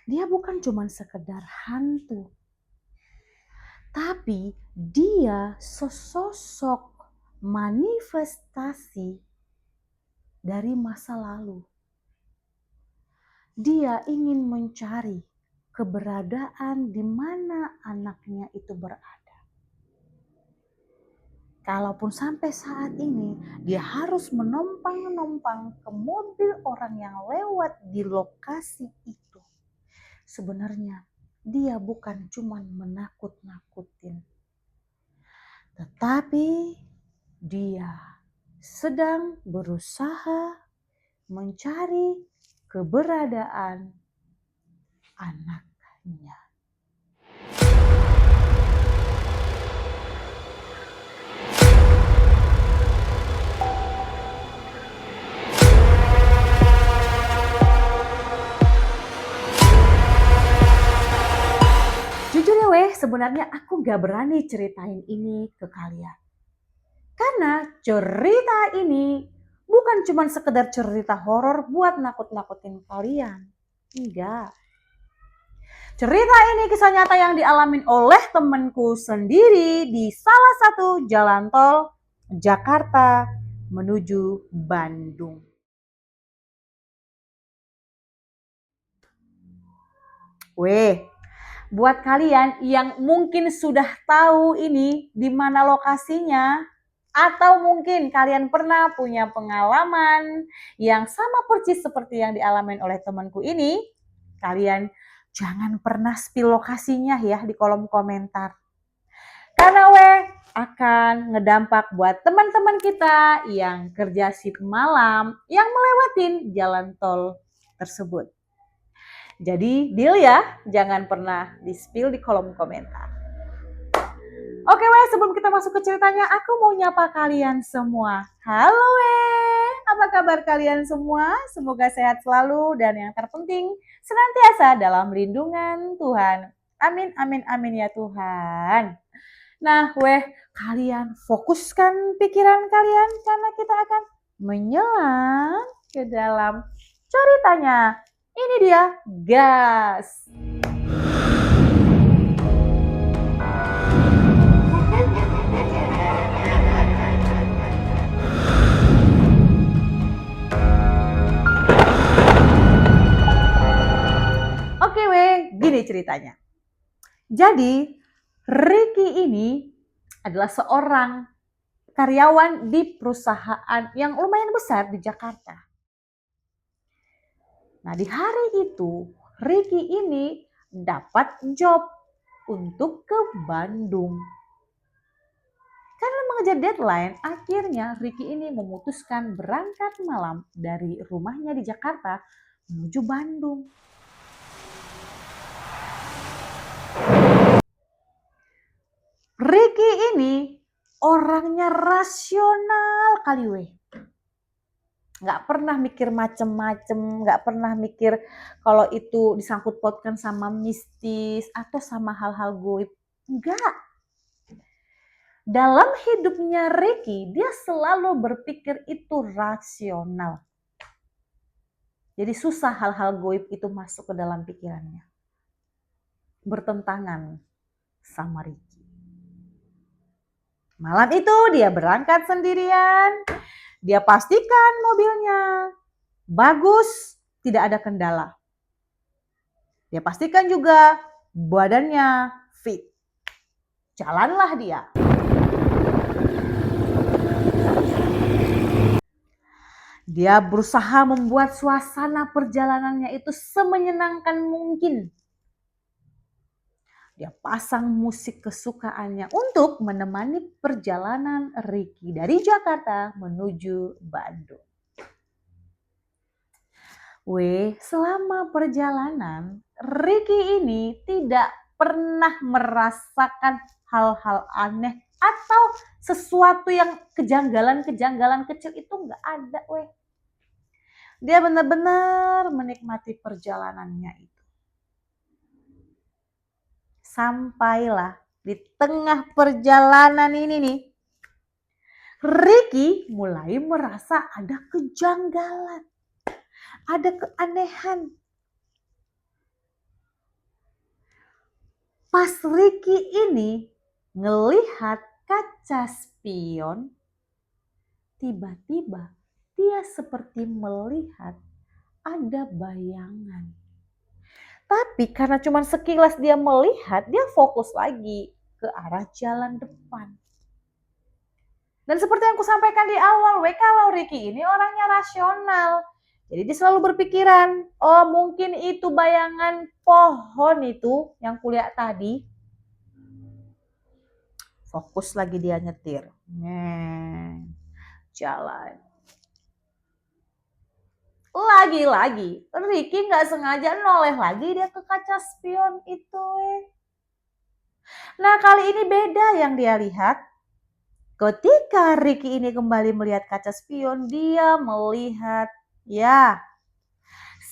Dia bukan cuma sekedar hantu, tapi dia sesosok manifestasi dari masa lalu. Dia ingin mencari keberadaan di mana anaknya itu berada. Kalaupun sampai saat ini dia harus menompang ke mobil orang yang lewat di lokasi itu. Sebenarnya dia bukan cuma menakut-nakutin, tetapi dia sedang berusaha mencari keberadaan anaknya. Jujur ya weh, sebenarnya aku gak berani ceritain ini ke kalian. Karena cerita ini bukan cuma sekedar cerita horor buat nakut-nakutin kalian. Enggak. Cerita ini kisah nyata yang dialamin oleh temanku sendiri di salah satu jalan tol Jakarta menuju Bandung. Weh, buat kalian yang mungkin sudah tahu ini di mana lokasinya, atau mungkin kalian pernah punya pengalaman yang sama persis seperti yang dialamin oleh temanku ini, kalian jangan pernah spill lokasinya ya di kolom komentar. Karena akan ngedampak buat teman-teman kita yang kerja shift malam yang melewatin jalan tol tersebut. Jadi deal ya, jangan pernah di-spill di kolom komentar. Oke sebelum kita masuk ke ceritanya, aku mau nyapa kalian semua. Halo apa kabar kalian semua? Semoga sehat selalu dan yang terpenting senantiasa dalam lindungan Tuhan. Amin, amin, amin ya Tuhan. Nah kalian fokuskan pikiran kalian karena kita akan menyelam ke dalam ceritanya. Ini dia, gas. Oke gini ceritanya. Jadi Ricky ini adalah seorang karyawan di perusahaan yang lumayan besar di Jakarta. Nah di hari itu Ricky ini dapat job untuk ke Bandung. Karena mengejar deadline, akhirnya Ricky ini memutuskan berangkat malam dari rumahnya di Jakarta menuju Bandung. Ricky ini orangnya rasional kali weh. Gak pernah mikir macem-macem, gak pernah mikir kalau itu disangkut pautkan sama mistis atau sama hal-hal goib. Enggak. Dalam hidupnya Ricky, dia selalu berpikir itu rasional. Jadi susah hal-hal goib itu masuk ke dalam pikirannya. Bertentangan sama Ricky. Malam itu dia berangkat sendirian. Dia pastikan mobilnya bagus, tidak ada kendala. Dia pastikan juga badannya fit. Jalanlah dia. Dia berusaha membuat suasana perjalanannya itu semenyenangkan mungkin. Dia pasang musik kesukaannya untuk menemani perjalanan Ricky dari Jakarta menuju Bandung. Selama perjalanan, Ricky ini tidak pernah merasakan hal-hal aneh atau sesuatu yang kejanggalan-kejanggalan kecil itu nggak ada. Dia benar-benar menikmati perjalanannya itu. Sampailah di tengah perjalanan ini nih, Ricky mulai merasa ada kejanggalan, ada keanehan. Pas Ricky ini ngelihat kaca spion, tiba-tiba dia seperti melihat ada bayangan. Tapi karena cuma sekilas dia melihat, dia fokus lagi ke arah jalan depan. Dan seperti yang aku sampaikan di awal, kalau Ricky ini orangnya rasional. Jadi dia selalu berpikiran, oh mungkin itu bayangan pohon itu yang kulihat tadi. Fokus lagi dia nyetir. Jalan. Lagi-lagi, Ricky nggak sengaja noleh lagi dia ke kaca spion itu. Nah kali ini beda yang dia lihat. Ketika Ricky ini kembali melihat kaca spion, dia melihat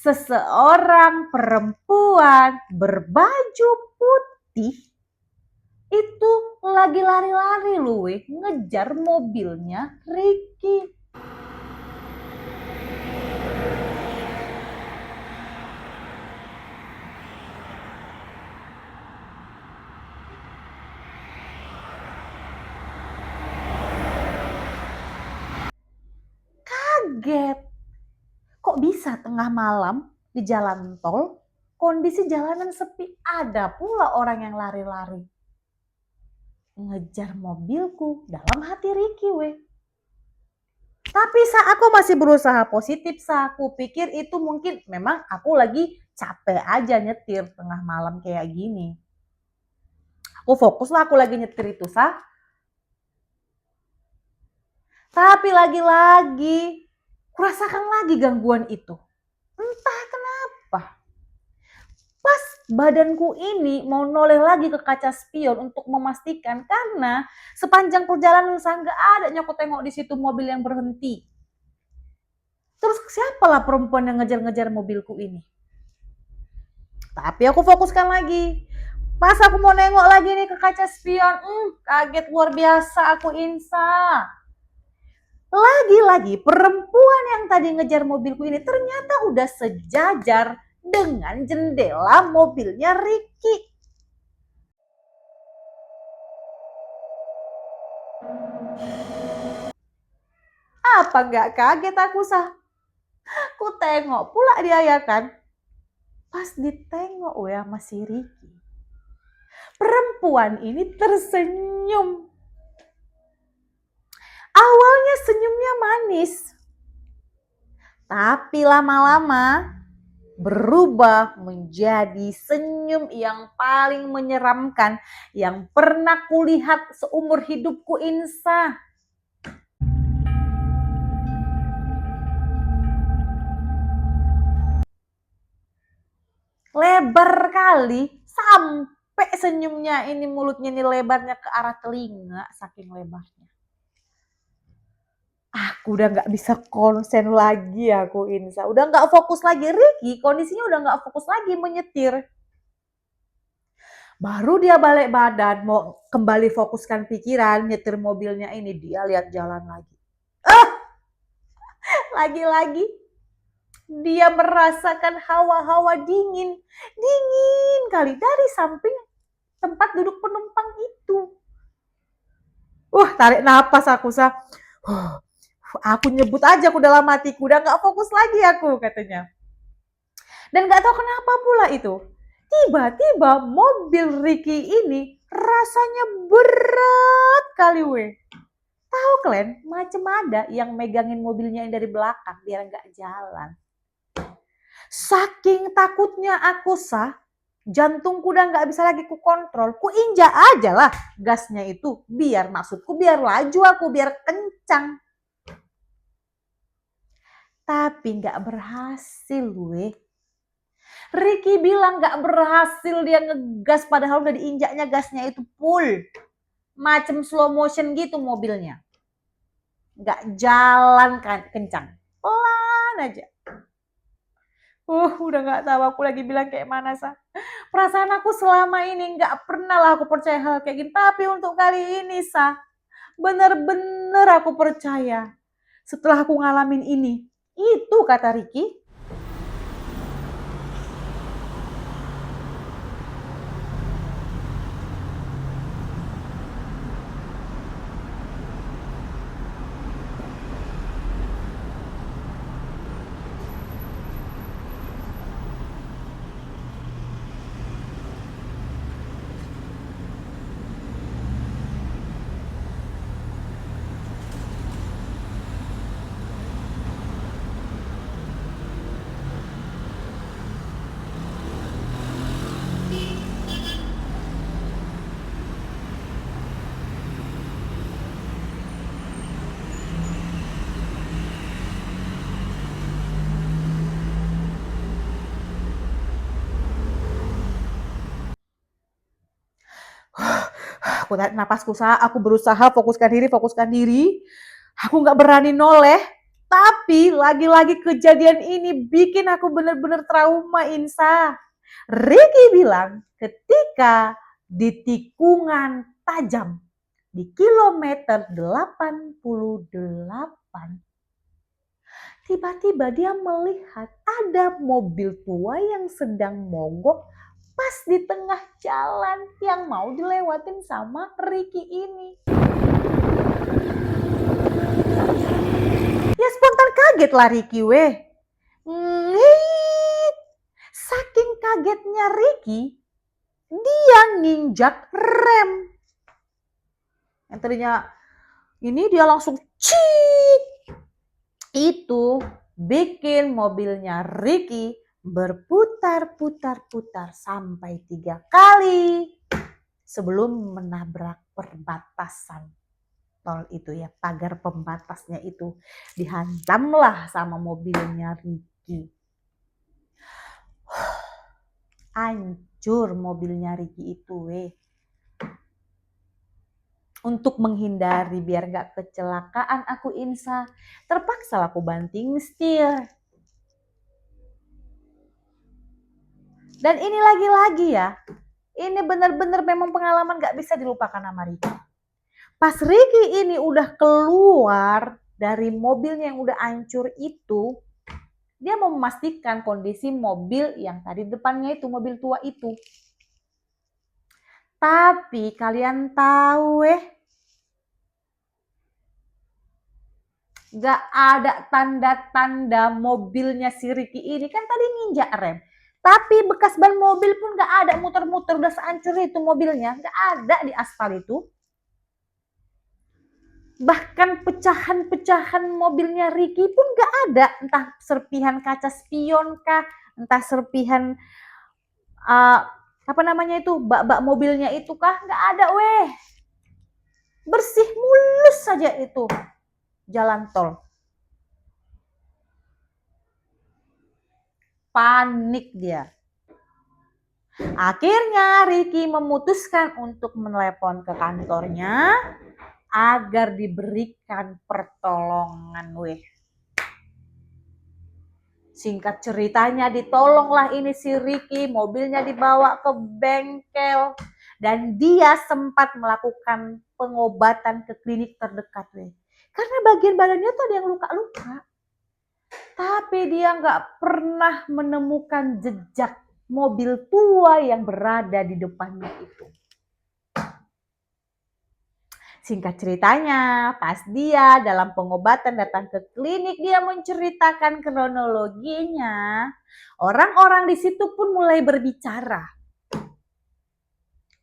seseorang perempuan berbaju putih itu lagi lari-lari loh ngejar mobilnya Ricky. Kaget. Kok bisa tengah malam di jalan tol, kondisi jalanan sepi, ada pula orang yang lari-lari. Ngejar mobilku, dalam hati Ricky Tapi aku masih berusaha positif, aku pikir itu mungkin memang aku lagi capek aja nyetir tengah malam kayak gini. Aku fokus lah aku lagi nyetir itu, Tapi lagi-lagi kurasakan lagi gangguan itu. Entah kenapa. Pas badanku ini mau noleh lagi ke kaca spion untuk memastikan, karena sepanjang perjalanan saya nggak ada aku tengok di situ mobil yang berhenti. Terus siapalah perempuan yang ngejar-ngejar mobilku ini? Tapi aku fokuskan lagi. Pas aku mau nengok lagi nih ke kaca spion, kaget luar biasa aku Insa. Lagi-lagi perempuan yang tadi ngejar mobilku ini ternyata udah sejajar dengan jendela mobilnya Ricky. Apa nggak kaget aku Ku tengok pula dia ya kan. Pas ditengok sama si Ricky, perempuan ini tersenyum. Awalnya senyumnya manis, tapi lama-lama berubah menjadi senyum yang paling menyeramkan yang pernah kulihat seumur hidupku Insa. Lebar kali, sampai senyumnya ini mulutnya ini lebarnya ke arah telinga, saking lebarnya. Aku udah gak bisa konsen lagi aku Insa. Udah gak fokus lagi. Ricky kondisinya udah gak fokus lagi menyetir. Baru dia balik badan mau kembali fokuskan pikiran nyetir mobilnya ini. Dia lihat jalan lagi. Lagi-lagi dia merasakan hawa-hawa dingin. Dingin kali dari samping tempat duduk penumpang itu. Tarik napas aku aku nyebut aja aku dalam hatiku, udah gak fokus lagi aku katanya. Dan gak tahu kenapa pula itu, tiba-tiba mobil Ricky ini rasanya berat kali Tahu kalian, macam ada yang megangin mobilnya yang dari belakang biar gak jalan. Saking takutnya aku jantungku udah gak bisa lagi ku kontrol, ku injak aja lah gasnya itu, biar maksudku biar laju aku, biar kencang. Tapi gak berhasil Ricky bilang gak berhasil dia ngegas padahal udah diinjaknya gasnya itu full. Macam slow motion gitu mobilnya. Gak jalan kencang. Pelan aja. Udah gak tahu aku lagi bilang kayak mana Perasaan aku selama ini gak pernah lah aku percaya hal kayak gini. Tapi untuk kali ini bener-bener aku percaya. Setelah aku ngalamin ini. Itu kata Ricky. Aku tarik napasku, aku berusaha fokuskan diri. Aku nggak berani noleh. Tapi lagi-lagi kejadian ini bikin aku bener-bener trauma, Insa. Ricky bilang ketika di tikungan tajam di kilometer 88, tiba-tiba dia melihat ada mobil tua yang sedang mogok pas di tengah jalan yang mau dilewatin sama Ricky ini. Ya spontan kaget lah Ricky weh. Saking kagetnya Ricky, dia nginjak rem. Yang tadinya ini dia langsung cik. Itu bikin mobilnya Ricky berputar-putar-putar sampai 3 kali sebelum menabrak perbatasan tol itu ya, pagar pembatasnya itu dihantamlah sama mobilnya Ricky. Hancur mobilnya Ricky itu weh. Untuk menghindari biar gak kecelakaan aku Insa, terpaksa aku banting setir. Dan ini lagi-lagi ya, ini benar-benar memang pengalaman gak bisa dilupakan sama Ricky. Pas Ricky ini udah keluar dari mobilnya yang udah hancur itu, dia mau memastikan kondisi mobil yang tadi depannya itu, mobil tua itu. Tapi kalian tahu gak ada tanda-tanda mobilnya si Ricky ini, kan tadi nginjak rem. Tapi bekas ban mobil pun gak ada, muter-muter udah sehancur itu mobilnya, gak ada di aspal itu. Bahkan pecahan-pecahan mobilnya Ricky pun gak ada, entah serpihan kaca spion kah, entah serpihan apa namanya itu, bak-bak mobilnya itu kah, gak ada weh. Bersih mulus saja itu jalan tol. Panik dia. Akhirnya Ricky memutuskan untuk menelepon ke kantornya agar diberikan pertolongan weh. Singkat ceritanya ditolonglah ini si Ricky, mobilnya dibawa ke bengkel dan dia sempat melakukan pengobatan ke klinik terdekat weh. Karena bagian badannya tuh ada yang luka-luka. Tapi dia nggak pernah menemukan jejak mobil tua yang berada di depannya itu. Singkat ceritanya, pas dia dalam pengobatan datang ke klinik, dia menceritakan kronologinya. Orang-orang di situ pun mulai berbicara.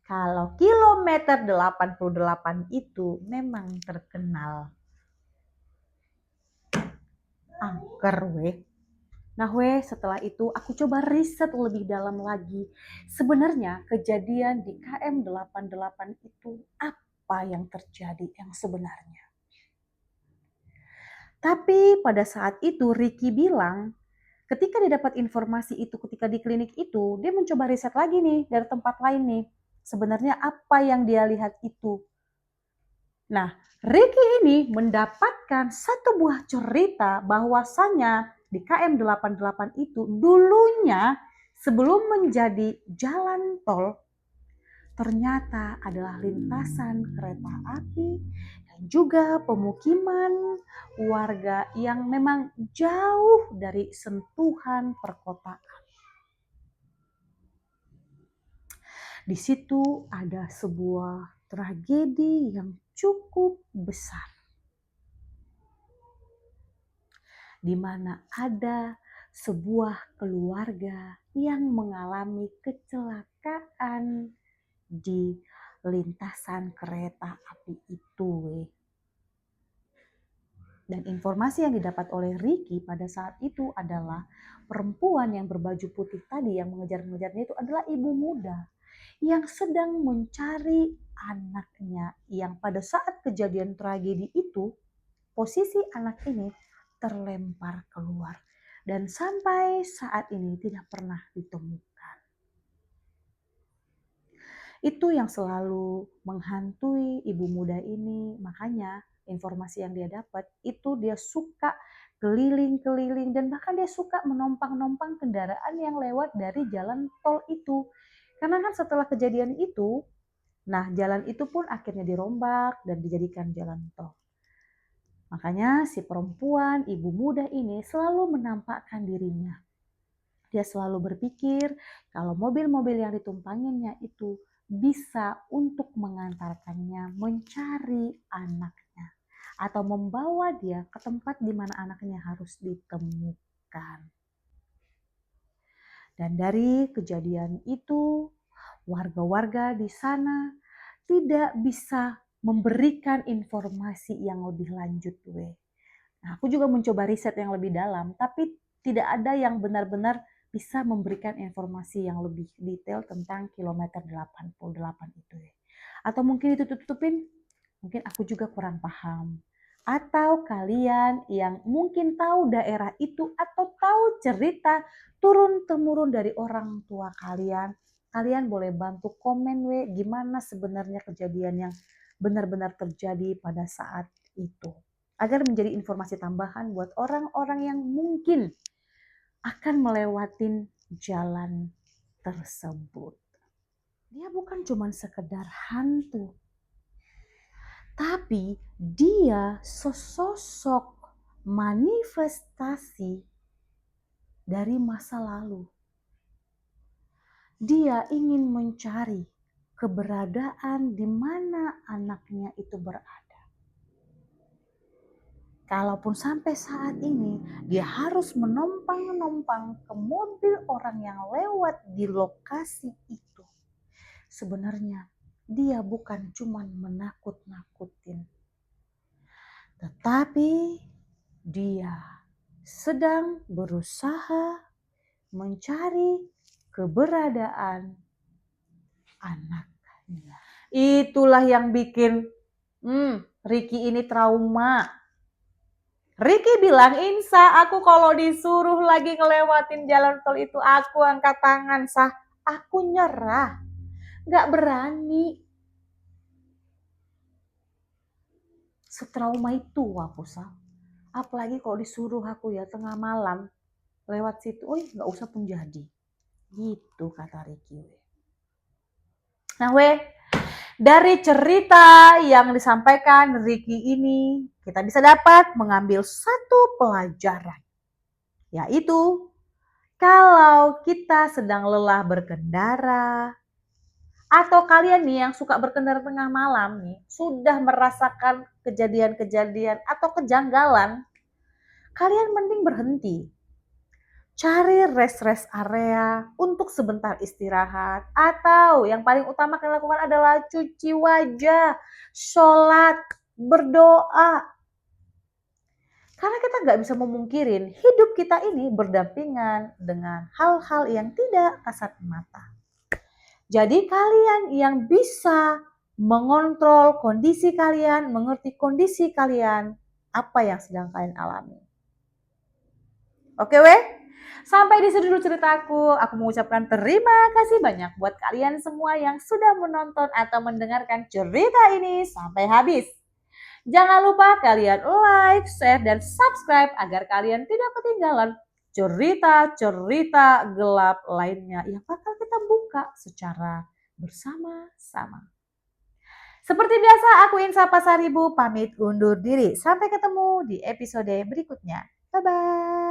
Kalau kilometer 88 itu memang terkenal angker weh. Nah weh, setelah itu aku coba riset lebih dalam lagi. Sebenarnya kejadian di KM 88 itu apa yang terjadi yang sebenarnya. Tapi pada saat itu Ricky bilang, ketika dia dapat informasi itu ketika di klinik itu, dia mencoba riset lagi nih dari tempat lain nih. Sebenarnya apa yang dia lihat itu. Nah, Ricky ini mendapatkan satu buah cerita bahwasannya di KM 88 itu dulunya sebelum menjadi jalan tol ternyata adalah lintasan kereta api dan juga pemukiman warga yang memang jauh dari sentuhan perkotaan. Di situ ada sebuah tragedi yang cukup besar, di mana ada sebuah keluarga yang mengalami kecelakaan di lintasan kereta api itu. Dan informasi yang didapat oleh Ricky pada saat itu adalah perempuan yang berbaju putih tadi yang mengejar-ngejarnya itu adalah ibu muda yang sedang mencari anaknya yang pada saat kejadian tragedi itu posisi anak ini terlempar keluar dan sampai saat ini tidak pernah ditemukan. Itu yang selalu menghantui ibu muda ini. Makanya informasi yang dia dapat itu dia suka keliling-keliling dan bahkan dia suka menompang-nompang kendaraan yang lewat dari jalan tol itu. Karena kan setelah kejadian itu, nah jalan itu pun akhirnya dirombak dan dijadikan jalan tol. Makanya si perempuan, ibu muda ini selalu menampakkan dirinya. Dia selalu berpikir kalau mobil-mobil yang ditumpanginya itu bisa untuk mengantarkannya mencari anaknya atau membawa dia ke tempat di mana anaknya harus ditemukan. Dan dari kejadian itu, warga-warga di sana tidak bisa memberikan informasi yang lebih lanjut, Nah, aku juga mencoba riset yang lebih dalam, tapi tidak ada yang benar-benar bisa memberikan informasi yang lebih detail tentang kilometer 88 itu, Atau mungkin ditutup-tutupin, mungkin aku juga kurang paham. Atau kalian yang mungkin tahu daerah itu atau tahu cerita turun-temurun dari orang tua kalian, kalian boleh bantu komen gimana sebenarnya kejadian yang benar-benar terjadi pada saat itu. Agar menjadi informasi tambahan buat orang-orang yang mungkin akan melewatin jalan tersebut. Dia bukan cuma sekedar hantu, tapi dia sesosok manifestasi dari masa lalu. Dia ingin mencari keberadaan di mana anaknya itu berada. Kalaupun sampai saat ini dia harus menompang ke mobil orang yang lewat di lokasi itu. Sebenarnya dia bukan cuma menakut-nakutin. Tetapi dia sedang berusaha mencari keberadaan anaknya. Itulah yang bikin Ricky ini trauma. Ricky bilang, Insa, aku kalau disuruh lagi ngelewatin jalan tol itu, aku angkat tangan, Sah. Aku nyerah. Gak berani. Setrauma itu aku, Sah. Apalagi kalau disuruh aku ya tengah malam lewat situ, gak usah pun jadi. Gitu kata Ricky. Nah dari cerita yang disampaikan Ricky ini, kita bisa dapat mengambil satu pelajaran. Yaitu, kalau kita sedang lelah berkendara, atau kalian nih yang suka berkendara tengah malam nih, sudah merasakan kejadian-kejadian atau kejanggalan, kalian mending berhenti. Cari rest area untuk sebentar istirahat. Atau yang paling utama kalian lakukan adalah cuci wajah, sholat, berdoa. Karena kita nggak bisa memungkirin hidup kita ini berdampingan dengan hal-hal yang tidak kasat mata. Jadi kalian yang bisa mengontrol kondisi kalian, mengerti kondisi kalian, apa yang sedang kalian alami. Oke sampai di sini dulu ceritaku. Aku mengucapkan terima kasih banyak buat kalian semua yang sudah menonton atau mendengarkan cerita ini sampai habis. Jangan lupa kalian like, share, dan subscribe agar kalian tidak ketinggalan cerita-cerita gelap lainnya yang bakal kita buka secara bersama-sama. Seperti biasa, aku Insa Pasaribu pamit undur diri. Sampai ketemu di episode berikutnya. Bye-bye.